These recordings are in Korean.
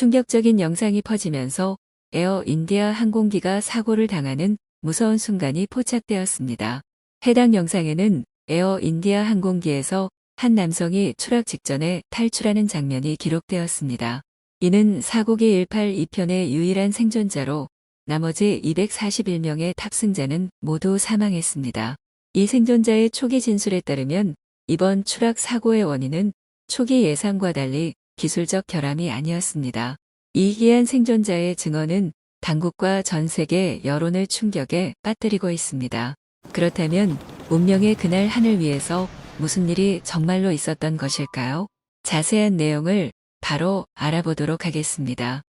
충격적인 영상이 퍼지면서 에어 인디아 항공기가 사고를 당하는 무서운 순간이 포착되었습니다. 해당 영상에는 에어 인디아 항공기에서 한 남성이 추락 직전에 탈출하는 장면이 기록되었습니다. 이는 사고기 182편의 유일한 생존자로 나머지 241명의 탑승자는 모두 사망했습니다. 이 생존자의 초기 진술에 따르면 이번 추락 사고의 원인은 초기 예상과 달리 기술적 결함이 아니었습니다. 이 기이한 생존자의 증언은 당국과 전 세계 여론을 충격에 빠뜨리고 있습니다. 그렇다면 운명의 그날 하늘 위에서 무슨 일이 정말로 있었던 것일까요? 자세한 내용을 바로 알아보도록 하겠습니다.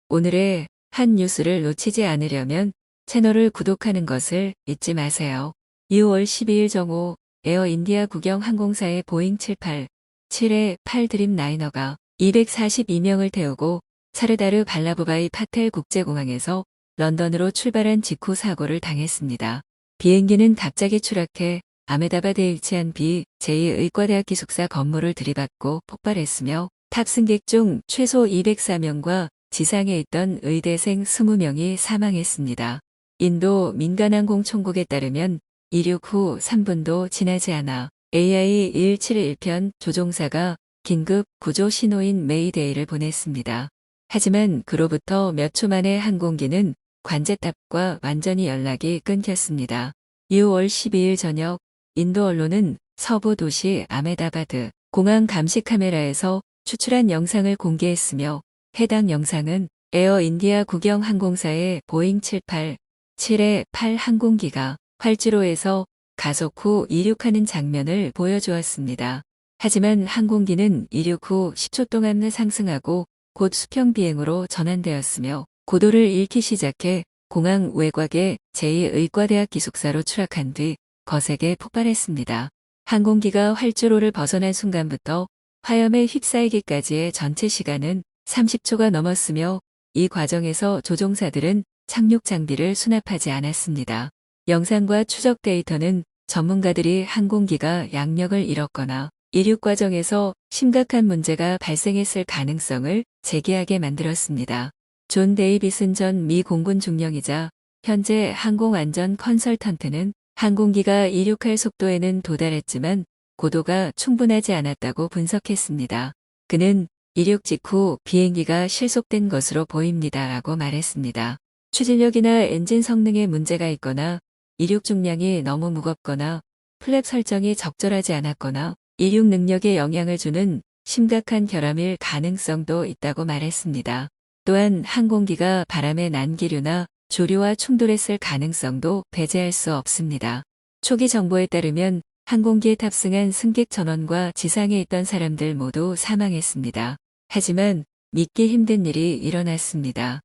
오늘의 한 뉴스를 놓치지 않으려면 채널을 구독하는 것을 잊지 마세요. 6월 12일 정오 에어 인디아 국영 항공사의 보잉 787-8 드림라이너가 242명을 태우고 사르다르 발라부바이 파텔 국제공항에서 런던으로 출발한 직후 사고를 당했습니다. 비행기는 갑자기 추락해 아메다바드에 위치한 제2의과대학 기숙사 건물을 들이받고 폭발했으며 탑승객 중 최소 204명과 지상에 있던 의대생 20명이 사망했습니다. 인도 민간항공총국에 따르면 이륙 후 3분도 지나지 않아 AI-2171편 조종사가 긴급 구조 신호인 메이데이를 보냈습니다. 하지만 그로부터 몇 초 만에 항공기는 관제탑과 완전히 연락이 끊겼습니다. 6월 12일 저녁 인도 언론은 서부 도시 아메다바드 공항 감시 카메라에서 추출한 영상을 공개했으며 해당 영상은 에어 인디아 국영 항공사의 보잉 787-8 항공기가 활주로에서 가속 후 이륙하는 장면을 보여주었습니다. 하지만 항공기는 이륙 후 10초 동안 상승하고 곧 수평 비행으로 전환되었으며 고도를 잃기 시작해 공항 외곽의 제2의과대학 기숙사로 추락한 뒤 거세게 폭발했습니다. 항공기가 활주로를 벗어난 순간부터 화염에 휩싸이기까지의 전체 시간은 30초가 넘었으며 이 과정에서 조종사들은 착륙 장비를 수납하지 않았습니다. 영상과 추적 데이터는 전문가들이 항공기가 양력을 잃었거나 이륙 과정에서 심각한 문제가 발생했을 가능성을 제기하게 만들었습니다. 존 데이비슨 전 미 공군 중령이자 현재 항공안전 컨설턴트는 항공기가 이륙할 속도에는 도달했지만 고도가 충분하지 않았다고 분석했습니다. 그는 이륙 직후 비행기가 실속된 것으로 보입니다 라고 말했습니다. 추진력이나 엔진 성능에 문제가 있거나 이륙 중량이 너무 무겁거나 플랩 설정이 적절하지 않았거나 이륙 능력에 영향을 주는 심각한 결함일 가능성도 있다고 말했습니다. 또한 항공기가 바람의 난기류나 조류와 충돌했을 가능성도 배제할 수 없습니다. 초기 정보에 따르면 항공기에 탑승한 승객 전원과 지상에 있던 사람들 모두 사망했습니다. 하지만 믿기 힘든 일이 일어났습니다.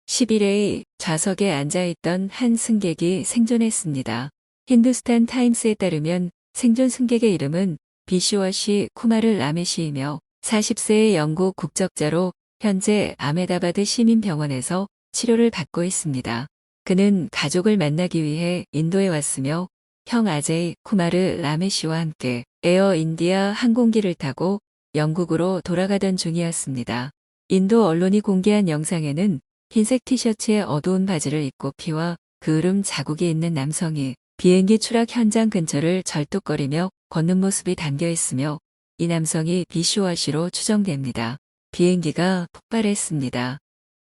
11회 좌석에 앉아있던 한 승객이 생존했습니다. 힌두스탄 타임스에 따르면 생존 승객의 이름은 비슈워시 쿠마르 라메시이며 40세의 영국 국적자로 현재 아메다바드 시민병원에서 치료를 받고 있습니다. 그는 가족을 만나기 위해 인도에 왔으며 형 아제이 쿠마르 라메시와 함께 에어 인디아 항공기를 타고 영국으로 돌아가던 중이었습니다. 인도 언론이 공개한 영상에는 흰색 티셔츠에 어두운 바지를 입고 피와 그을음 자국이 있는 남성이 비행기 추락 현장 근처를 절뚝거리며 걷는 모습이 담겨 있으며 이 남성이 비슈워시로 추정됩니다. 비행기가 폭발했습니다.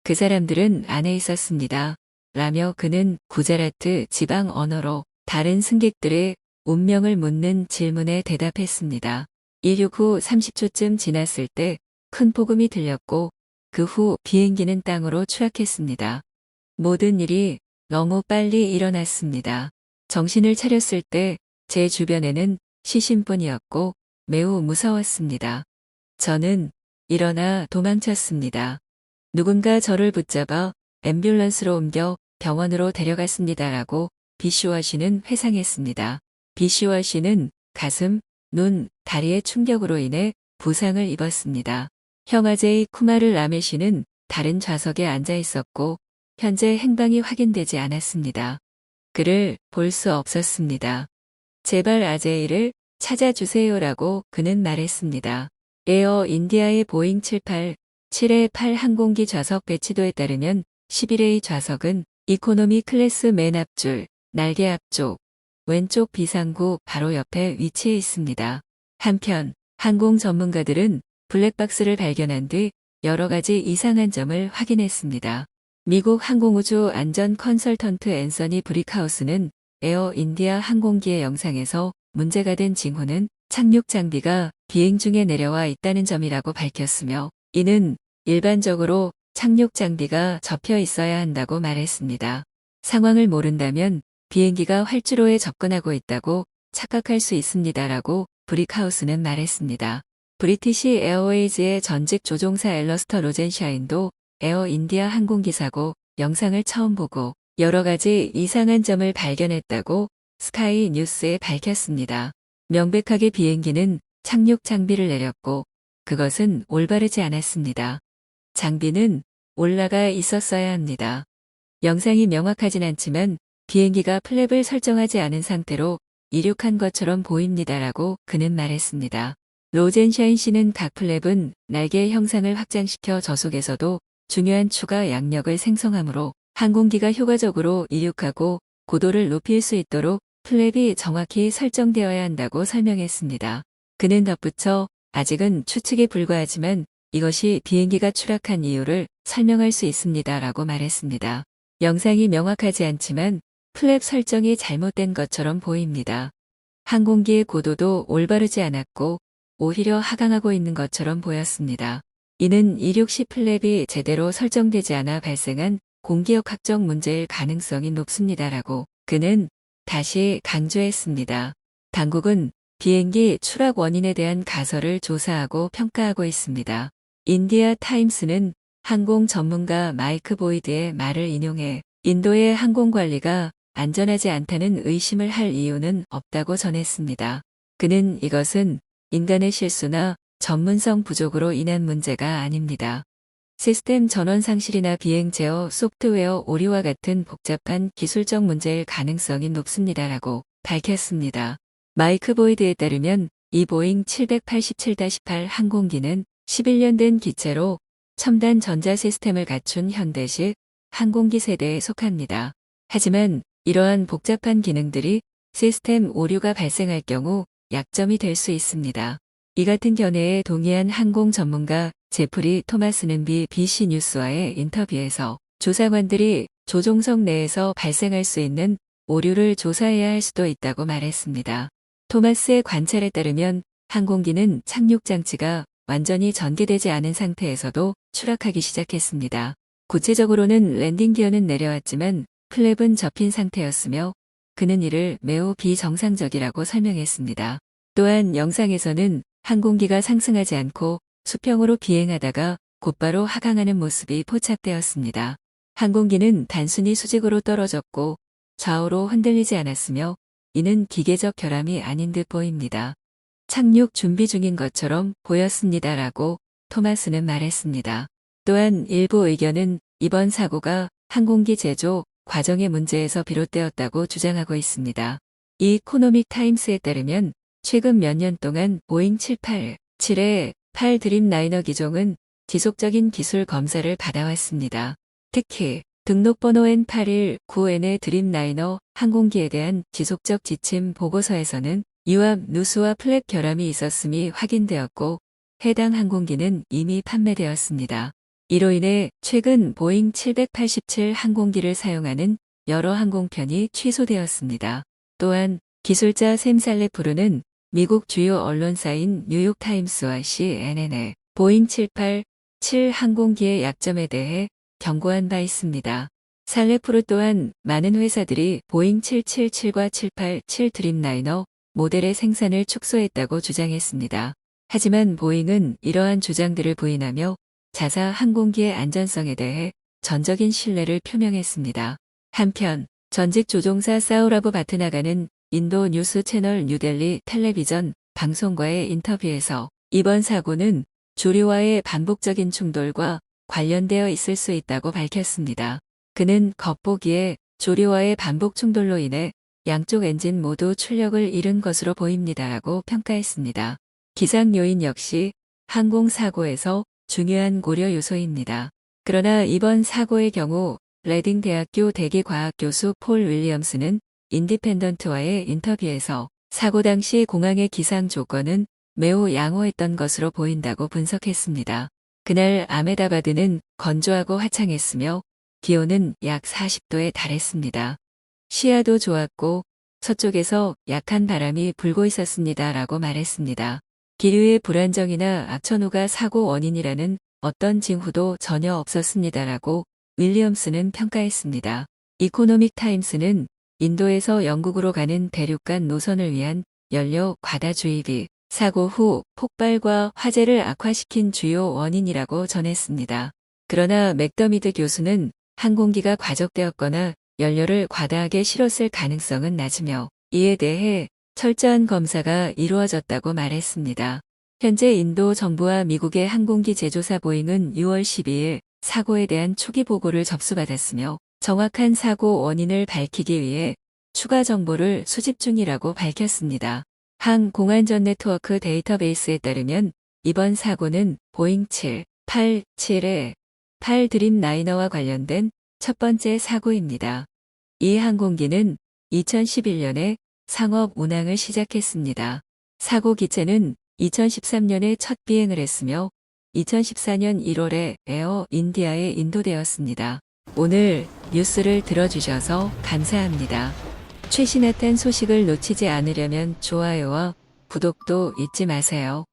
그 사람들은 안에 있었습니다. 라며 그는 구자라트 지방 언어로 다른 승객들의 운명을 묻는 질문에 대답했습니다. 이륙 후 30초쯤 지났을 때 큰 폭음이 들렸고 그 후 비행기는 땅으로 추락했습니다. 모든 일이 너무 빨리 일어났습니다. 정신을 차렸을 때 제 주변에는 시신뿐이었고 매우 무서웠습니다. 저는 일어나 도망쳤습니다. 누군가 저를 붙잡아 앰뷸런스로 옮겨 병원으로 데려갔습니다. 라고 비슈워시는 회상했습니다. 비슈워시는 가슴, 눈, 다리의 충격으로 인해 부상을 입었습니다. 형아제의 쿠마르 라메시는 다른 좌석에 앉아 있었고 현재 행방이 확인되지 않았습니다. 그를 볼 수 없었습니다. 제발 아제이를 찾아주세요라고 그는 말했습니다. 에어 인디아의 보잉 7회8 항공기 좌석 배치도에 따르면 11의 좌석은 이코노미 클래스 맨 앞줄, 날개 앞쪽, 왼쪽 비상구 바로 옆에 위치해 있습니다. 한편 항공 전문가들은 블랙박스를 발견한 뒤 여러 가지 이상한 점을 확인했습니다. 미국 항공우주 안전 컨설턴트 앤서니 브릭하우스는 에어 인디아 항공기의 영상에서 문제가 된 징후는 착륙 장비가 비행 중에 내려와 있다는 점이라고 밝혔으며, 이는 일반적으로 착륙 장비가 접혀 있어야 한다고 말했습니다. 상황을 모른다면 비행기가 활주로에 접근하고 있다고 착각할 수 있습니다라고 브릭하우스는 말했습니다. 브리티시 에어웨이즈의 전직 조종사 앨러스터 로젠샤인도 에어 인디아 항공기 사고 영상을 처음 보고 여러 가지 이상한 점을 발견했다고 스카이 뉴스에 밝혔습니다. 명백하게 비행기는 착륙 장비를 내렸고 그것은 올바르지 않았습니다. 장비는 올라가 있었어야 합니다. 영상이 명확하진 않지만 비행기가 플랩을 설정하지 않은 상태로 이륙한 것처럼 보입니다라고 그는 말했습니다. 로젠샤인 씨는 각 플랩은 날개 형상을 확장시켜 저속에서도 중요한 추가 양력을 생성하므로 항공기가 효과적으로 이륙하고 고도를 높일 수 있도록 플랩이 정확히 설정되어야 한다고 설명했습니다. 그는 덧붙여 아직은 추측에 불과하지만 이것이 비행기가 추락한 이유를 설명할 수 있습니다라고 말했습니다. 영상이 명확하지 않지만 플랩 설정이 잘못된 것처럼 보입니다. 항공기의 고도도 올바르지 않았고 오히려 하강하고 있는 것처럼 보였습니다. 이는 이륙 시 플랩이 제대로 설정되지 않아 발생한 공기역학적 문제일 가능성이 높습니다라고 그는 다시 강조했습니다. 당국은 비행기 추락 원인에 대한 가설을 조사하고 평가하고 있습니다. 인디아 타임스는 항공 전문가 마이크 보이드의 말을 인용해 인도의 항공관리가 안전하지 않다는 의심을 할 이유는 없다고 전했습니다. 그는 이것은 인간의 실수나 전문성 부족으로 인한 문제가 아닙니다. 시스템 전원 상실이나 비행 제어 소프트웨어 오류와 같은 복잡한 기술적 문제일 가능성이 높습니다라고 밝혔습니다. 마이크 보이드에 따르면 이 보잉 787-8 항공기는 11년 된 기체로 첨단 전자 시스템을 갖춘 현대식 항공기 세대에 속합니다. 하지만 이러한 복잡한 기능들이 시스템 오류가 발생할 경우 약점이 될 수 있습니다. 이 같은 견해에 동의한 항공 전문가 제프리 토마스는 BBC 뉴스와의 인터뷰에서 조사관들이 조종석 내에서 발생할 수 있는 오류를 조사해야 할 수도 있다고 말했습니다. 토마스의 관찰에 따르면 항공기는 착륙 장치가 완전히 전개되지 않은 상태에서도 추락하기 시작했습니다. 구체적으로는 랜딩 기어는 내려왔지만 플랩은 접힌 상태였으며 그는 이를 매우 비정상적이라고 설명했습니다. 또한 영상에서는 항공기가 상승하지 않고 수평으로 비행하다가 곧바로 하강하는 모습이 포착되었습니다. 항공기는 단순히 수직으로 떨어졌고 좌우로 흔들리지 않았으며 이는 기계적 결함이 아닌 듯 보입니다. 착륙 준비 중인 것처럼 보였습니다라고 토마스는 말했습니다. 또한 일부 의견은 이번 사고가 항공기 제조 과정의 문제에서 비롯되었다고 주장하고 있습니다. 이코노믹 타임스에 따르면 최근 몇 년 동안 보잉 787의 8 드림라이너 기종은 지속적인 기술 검사를 받아왔습니다. 특히 등록번호 N819N의 드림라이너 항공기에 대한 지속적 지침 보고서에서는 유압 누수와 플랩 결함이 있었음이 확인되었고 해당 항공기는 이미 판매되었습니다. 이로 인해 최근 보잉 787 항공기를 사용하는 여러 항공편이 취소되었습니다. 또한 기술자 샘 살레프루는 미국 주요 언론사인 뉴욕타임스와 CNN에 보잉 787 항공기의 약점에 대해 경고한 바 있습니다. 살레프루 또한 많은 회사들이 보잉 777과 787 드림라이너 모델의 생산을 축소했다고 주장했습니다. 하지만 보잉은 이러한 주장들을 부인하며 자사 항공기의 안전성에 대해 전적인 신뢰를 표명했습니다. 한편 전직 조종사 사우라브 바트나가는 인도 뉴스 채널 뉴델리 텔레비전 방송과의 인터뷰에서 이번 사고는 조류와의 반복적인 충돌과 관련되어 있을 수 있다고 밝혔습니다. 그는 겉보기에 조류와의 반복 충돌로 인해 양쪽 엔진 모두 출력을 잃은 것으로 보입니다라고 평가했습니다. 기상 요인 역시 항공사고에서 중요한 고려 요소입니다. 그러나 이번 사고의 경우 레딩 대학교 대기과학 교수 폴 윌리엄스는 인디펜던트와의 인터뷰에서 사고 당시 공항의 기상 조건은 매우 양호했던 것으로 보인다고 분석했습니다. 그날 아메다바드는 건조하고 화창했으며 기온은 약 40도에 달했습니다. 시야도 좋았고 서쪽에서 약한 바람이 불고 있었습니다. 라고 말했습니다. 기류의 불안정이나 악천후가 사고 원인이라는 어떤 징후도 전혀 없었습니다. 라고 윌리엄스는 평가했습니다. 이코노믹 타임스는 인도에서 영국으로 가는 대륙간 노선을 위한 연료 과다 주입이 사고 후 폭발과 화재를 악화시킨 주요 원인이라고 전했습니다. 그러나 맥더미드 교수는 항공기가 과적되었거나 연료를 과다하게 실었을 가능성은 낮으며 이에 대해 철저한 검사가 이루어졌다고 말했습니다. 현재 인도 정부와 미국의 항공기 제조사 보잉은 6월 12일 사고에 대한 초기 보고를 접수받았으며 정확한 사고 원인을 밝히기 위해 추가 정보를 수집 중이라고 밝혔습니다. 항공안전 네트워크 데이터베이스에 따르면 이번 사고는 보잉 787의 8 드림라이너와 관련된 첫 번째 사고입니다. 이 항공기는 2011년에 상업 운항을 시작했습니다. 사고 기체는 2013년에 첫 비행을 했으며 2014년 1월에 에어 인디아에 인도되었습니다. 오늘 뉴스를 들어주셔서 감사합니다. 최신 핫한 소식을 놓치지 않으려면 좋아요와 구독도 잊지 마세요.